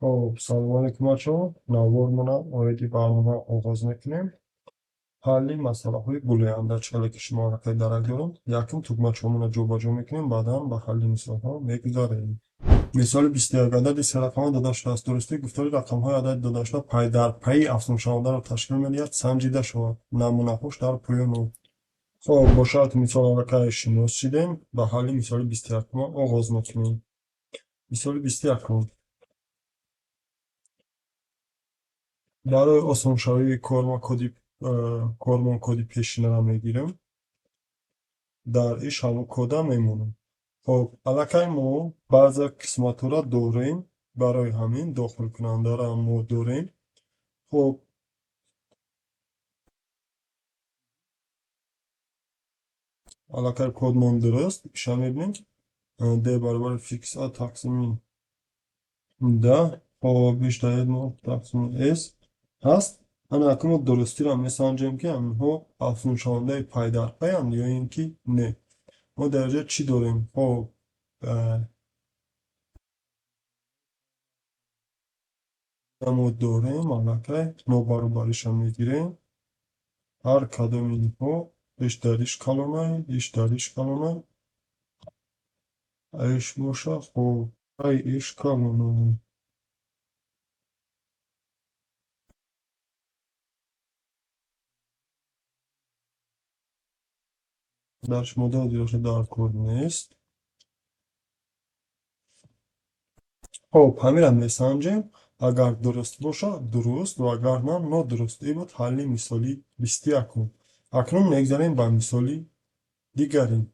خب سلام علیکم بچه‌ها. نوارمونم اومدی برنامه آغاز میکنیم. حلی مسئله های بولیان در چاله که شما را که درک دارم یکم توگمچه‌مون رو جابجا میکنیم بعدا به حل مثال ها میگذاریم. مثال 21 عدد سه رقم داداشته است. درستی گفتاری رقم های عدد داداشته پای در پی افزون شونده را تشکیل میدهد سنجیده شود. نمونه هاش در پایان. خب با شرط مثال را که شناسیدیم به حل مثال 21 آغاز میکنیم. مثال 21 برای آسانشوی کارمان کدی پیشینه را میگیریم. در ایش همون کدا میمونیم. خب الکی ما بعضی قسمت را داریم. برای همین داخل کننده را ما داریم. خب الکی کدمان درست ایشا میبینیم. ده برابر فیکس ا تقسیم ده خب بیشتر ما تقسیم s هست. انا اکنون درستی را میسنجیم که همینها افزون شونده پای در پی هم یا اینکه نه. ما درجه چی داریم؟ خب ما داریم الکی ما برابرش هم میگیریم. هر کدوم اینها بیشتریش کلمه بیشتریش کلمه ایش باشه. خب ایش کلمه درش مدل دیوشه در کود نیست. خب همین هم میسنجیم. اگر درست باشه درست و اگر نه نادرست. ای بود حلی مثالی 21. اکنون میگذاریم به مثالی دیگری.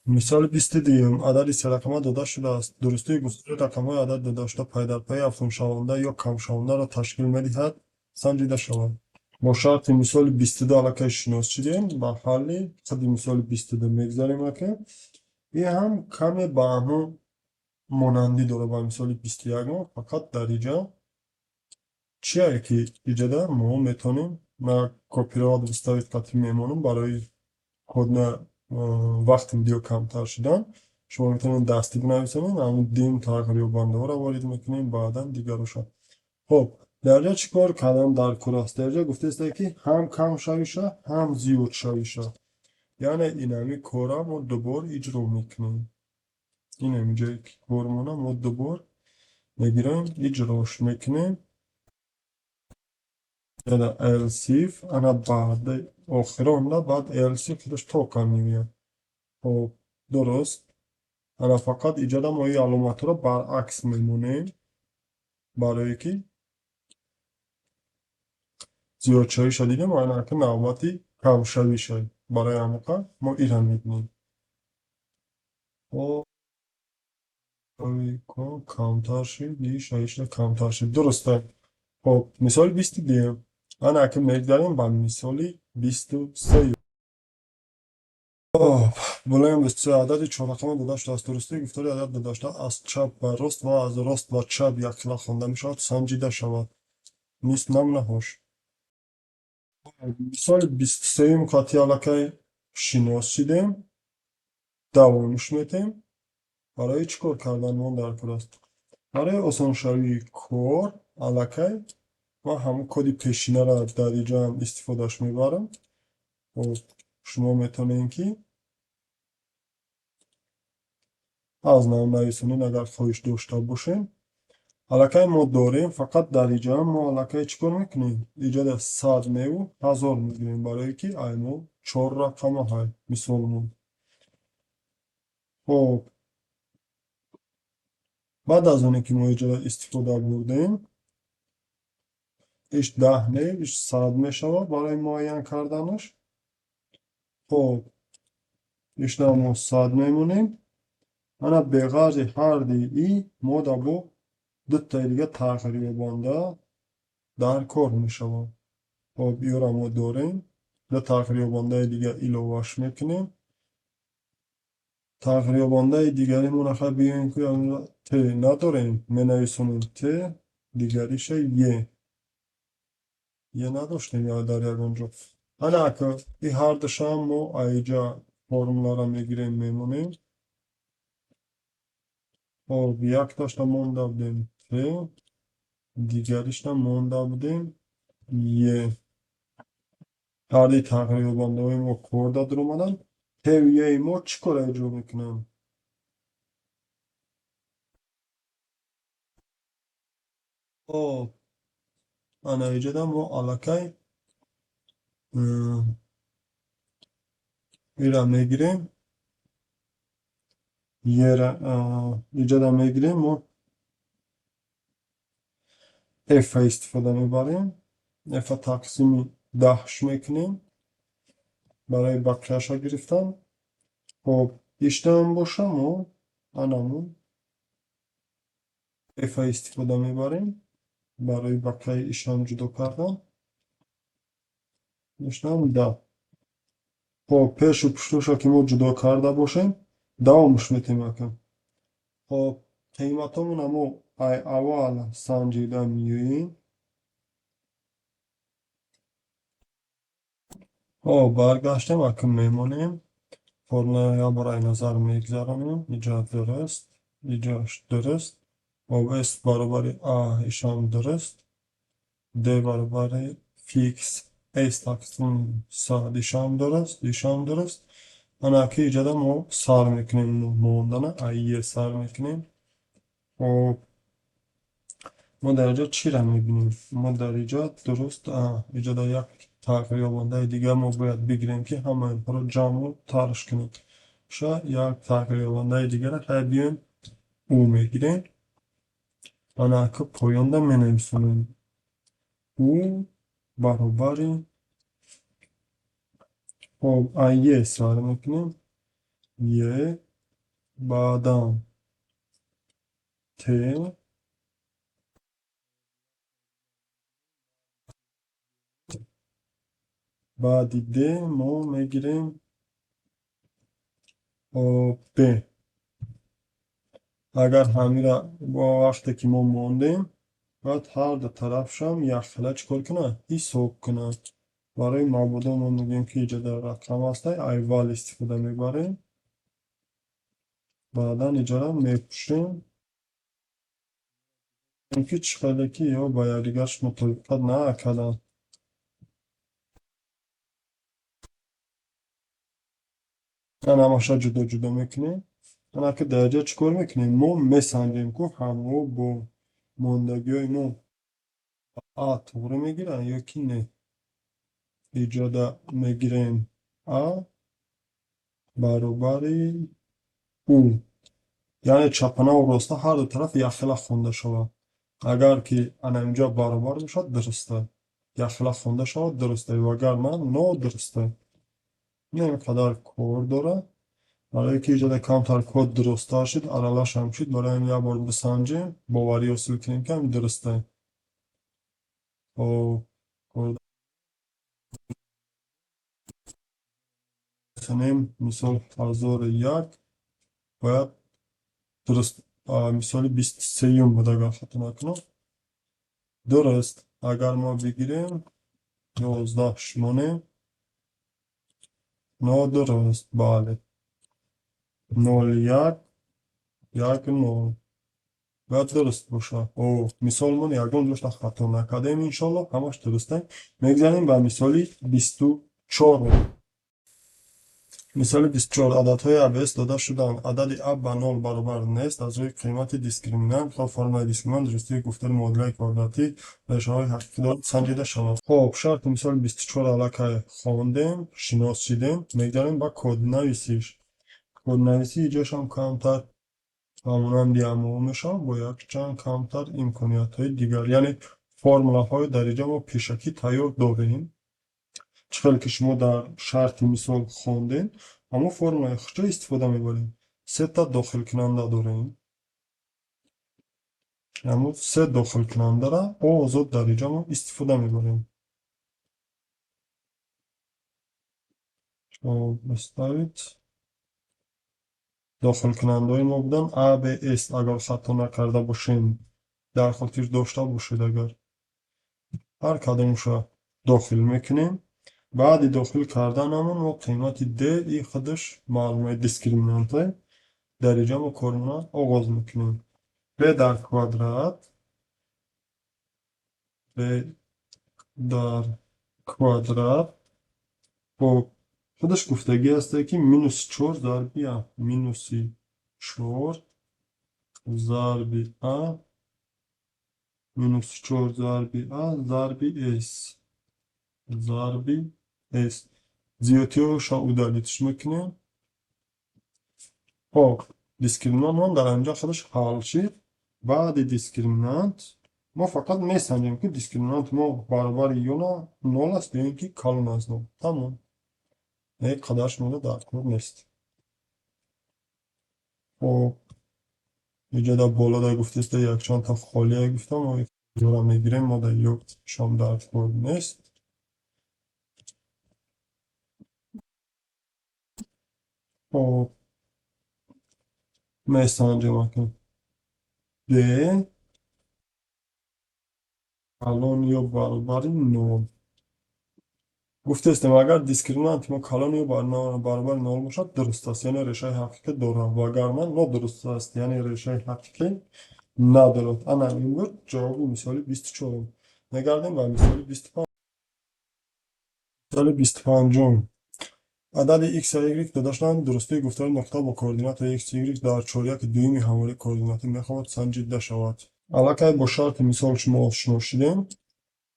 مثال 22 عدد سه رقمه داده شده است. درستی گفتاری رقم‌های عدد داشته پای در پی افزون شونده یا کم شونده را تشکیل می‌دهد سنجیده شود. با شرط مثال 22 الکی شناسیدیم به حل خود مثال 22 میگذاریم که این هم کمی به همون مانندی داره با مثال 21 فقط در اینجا چیه که اینجا ما میتونیم ما کپی را دستاویز قطعی میمونیم برای کدنه وقت ویدیو کمتر شدن شما میتونید دستی بنویسید همون دیم تغییر بنده ها را وارد میکنیم بعدا دیگر رو شد. خب درجه چیکار کردم در کلاس درجه گفته است که هم کم شویشه هم زیاد شویشه یعنی این همی کارا ما دوبار اجرا میکنیم. این همی جایی که کارمونه ما دوبار میگیریم اجراش میکنیم یعنی السیف انا بعد آخران نه بعد السیف خودش تا کم میگه. خب درست انا فقط اینجا ما این علامت رو برعکس میمونیم برای که زیاد شوی شدیده معنی که نوبتی کم شوی شد برای همون ما ایران میبینیم. خب کمتر شد دی شویش کمتر شد درسته. خب مثال 22 انا که میگذاریم با مثالی 23. بلایم 23 عدد چهار رقم داشته است. درستی گفتاری عدد داشته از چپ و راست و از راست و چپ یک کلا خوانده میشود سنجیده شود. نیست نمونه هاش. مثال 23 قاطی علاقه شناسیدیم دوامش میتیم. برای چیکار کردن ما در کلاس برای آسان شوی کار علاقه ما همون کدی پیشینه را در اینجا هم استفادهش میبرم. و شما میتونین که از نام نویسونین اگر خواهش داشته باشین. علاقه ما داریم فقط در اینجا هم ما علاقه چیکار میکنیم ایجاد 100 میو 1000 میگیریم برای که اینو 4 رقم های مثالمون. خب بعد از اونی که ما اینجا استفاده بردیم ایش 10 میو ایش 100 میشود برای معین کردنش. خب ایش ما 100 میمونیم انا به غرض هر دی ای ما دا با دو تا دیگه تغییر بانده در کار میشود. خب این را ما داریم دو تغییر بانده دیگه ایلوواش میکنیم. تغییر بانده دیگری منخواه بیاین که ت نداریم می نویسونیم ت دیگریش یه نداشتیم یا در یکونجا انا که این هر دشم ما ایجا فرمولا را میگیریم میمونیم. خب یک داشته مونده بودیم F. دیگریش هم مونده بودیم یه. هردی تقریبا دویم و کرده در اومدن. هویه ما چی کاره جو میکنم؟ خب انا ایجادم و علاقه ایران میگیریم یه ایجادم میگیریم و F استفاده میبریم F تقسیم 10 میکنیم برای بقیه‌شو گرفتم. خب اشتم باشم و انامون F استفاده میبریم برای بقیه اشتم جدا کردن اشتم 10. خب پیش و پشتوشو که ما جدا کرده باشیم دوامش میتیم. خب قیمتامون همو اول سنجیده میگیریم. خب برگشتیم اکم میمونیم فرمول برای نظر میگذاریم اینجا درست اینجاش درست. خب اس برابر آ ایشان درست د برابر فیکس اس تقسیم ساد ایشان درست انا که ایجاده ما سر میکنیم موندنه ایه سر میکنیم. خب ما در اینجا چی را میبینیم؟ ما در اینجا درست اینجا یک تقریبانده دیگه ما باید بگیریم که همه اینها رو جمع و ترش کنیم. شاید یک تقریبانده دیگه را بیایم او میگیریم انا که پایانده می نویسونیم او برابر خب ایه سر میکنیم یه بعدم ت بعدی د ما میگیریم ب. اگر همین را با وقتی که ما موندیم باید هر دو طرفش هم یک خلا چکار کنه حساب کنه. برای معبوده ما میگیم که اینجا در رقم هسته اول استفاده میبریم بعدا اینجا را میپوشیم اینکه چقدر که یا با یکدیگرش مطابقت نکردن. من همشا جدا جدا میکنیم انا که درجه چکار میکنیم ما میسنجیم که همو با موندگی های ما توره میگیرن یا کی نه اینجا میگیریم آ برابر او یعنی چپنا و راستا هر دو طرف یک خلا خونده شود. اگر که انا اینجا برابر بشد درسته یک خلا خونده شود درسته و اگر نه درسته. این قدر کار داره برای که ایجاد کمتر کد درست شد علاش هم شد برای این یک بار بسنجیم باوری اصول کنیم که هم درسته. و کنیم مثال 1001 باید درست مثال 23 بود اگر خطا نکنم درست. اگر ما بگیریم 11 شمانه درست بله 01 10 باید درست باشه. او مثال من یکم دوشت خطا نکردیم انشالله همش درسته. میگذاریم به مثالی 24. مثال 24 عددهای ابس داده شدن عدد اب به 0 برابر نیست از روی قیمت دیسکریمینانت و فرمول دیسکریمینانت درستی گفتار معادله کوارداتی روش های حقیقی دارد سنجیده شود. خب شرط مثال 24 علاقه خواندیم شناس شدیم میگذاریم با کد نویسیش کد نویسی اینجاش هم کمتر همون دیامو میشه با یک چند کمتر امکانیت های دیگر یعنی فرموله های در اینجا ما پیشکی تیار داریم چقدر که شما در شرط مثال خوندین اما فرمول خودش استفاده میبریم سه تا داخل کننده داریم اما سه داخل کننده را آزاد در اینجا ما استفاده میبریم. بستوید داخل کننده های ما بودن A, B, S اگر خطا نکرده باشیم در خاطر داشته باشید اگر هر کدامش را داخل میکنیم بعد داخل کردن همون ما قیمت د ای خودش معلومه دیسکریمینانت در اینجا ما کارمون آغاز میکنیم. ب در کوادرات در کوادرات. خب خودش گفتگی هسته که مینوس 4 ضربی ا مینوس 4 ضربی ا مینوس 4 ضربی ا ضربی اس ضربی اس. زیوتیوشا удалитش میکنیم. خب دیسکریمنانت ما در اینجا خودش حل شد. بعد دیسکریمنانت ما فقط میسنجیم که دیسکریمنانت ما برابر یا نه نول است یا اینکه کلان از نول. تمام. یک قدرش مونه در کور نیست. خب اینجا در بالا در گفته است یک چند تا خالیه گفتم و یک را میگیریم. ما در یک شام در کور نیست. خب میسنجیم که ده کلان یا برابر نول. گفته استم اگر دیسکریمنانت ما کلان یا برابر نول باشد درست است، یعنی ریشه حقیقی دارم، و اگر من نادرست است یعنی ریشه حقیقی ندارد. انا این بود جواب مثال 24. نگردیم به مثال 25. مثال 25 عدد x و y داده شدند. درستی گفتار نقطه با کوردینات x y در چهارک دویمی حوالی کوردیناتی میخواهد سنجیده شود. علاقه با شرط مثال شما آشنا شدیم.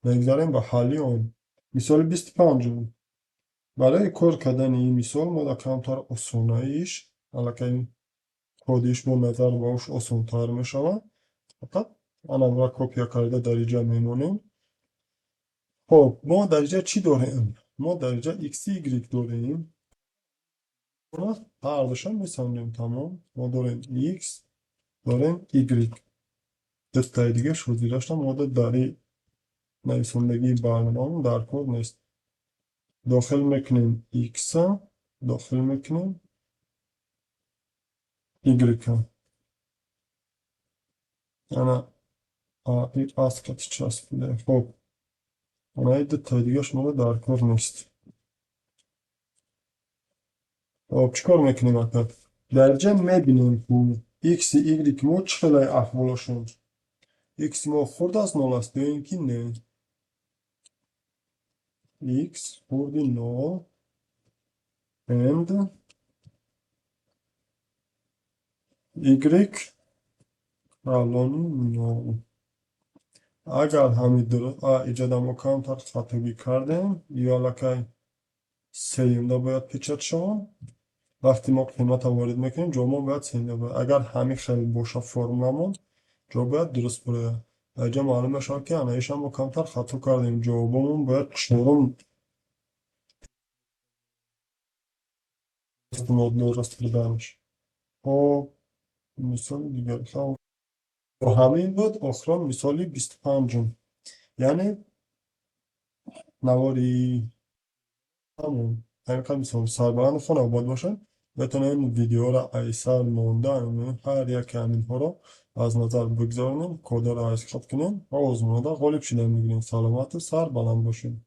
نگذاریم به حلی آن. مثال 25 برای کار کردن این مثال ما در کمتر آسانیش علاقه کودش با نظر باش آسانتر می شود. فقط آنم را کپیا کرده در اینجا میمونیم. خب ما در اینجا چی داریم؟ ما در اینجا x y داریم. ما هر دوشان میسنجیم. تمام. ما داریم x داریم y. دستای دیگه شدی داشتم ما داری نویسندگی برنامه در کار نیست. داخل میکنیم x داخل میکنیم y. انا این اسکت چسبیده. خب اونایی دستای دیگهش ما در کار نیست. خب چیکار میکنیم اکنون؟ در جا میبینیم که x y ما چقدر احوالشون. x ما خورد از نول است یا اینکه نه. x خورد نول and y الان نول. اگر همین درست ایجاد ما کمتر خطابی کردیم یا لکه سیمده باید پیچت شما. وقتی ما قیمت وارد میکنیم جا ما باید سیمده باید. اگر همین خیلی باشه فرمولمون جا باید درست بره. اینجا معلومه شد که انایش هم ما کمتر خطا کردیم. جوابمون باید چهارم درست بودنش. خب مثال دیگر خب همین بود. آخران مثالی 25 یعنی نواری همون همین مثال سربلند خونه آباد باشه بتونیم ویدیو را ایسر موندن هر یک همین ها را از نظر بگذارنیم. کد را اسکیپ کنیم و آزمون را غالب شدن میگیریم. سلامت و سربلند باشیم.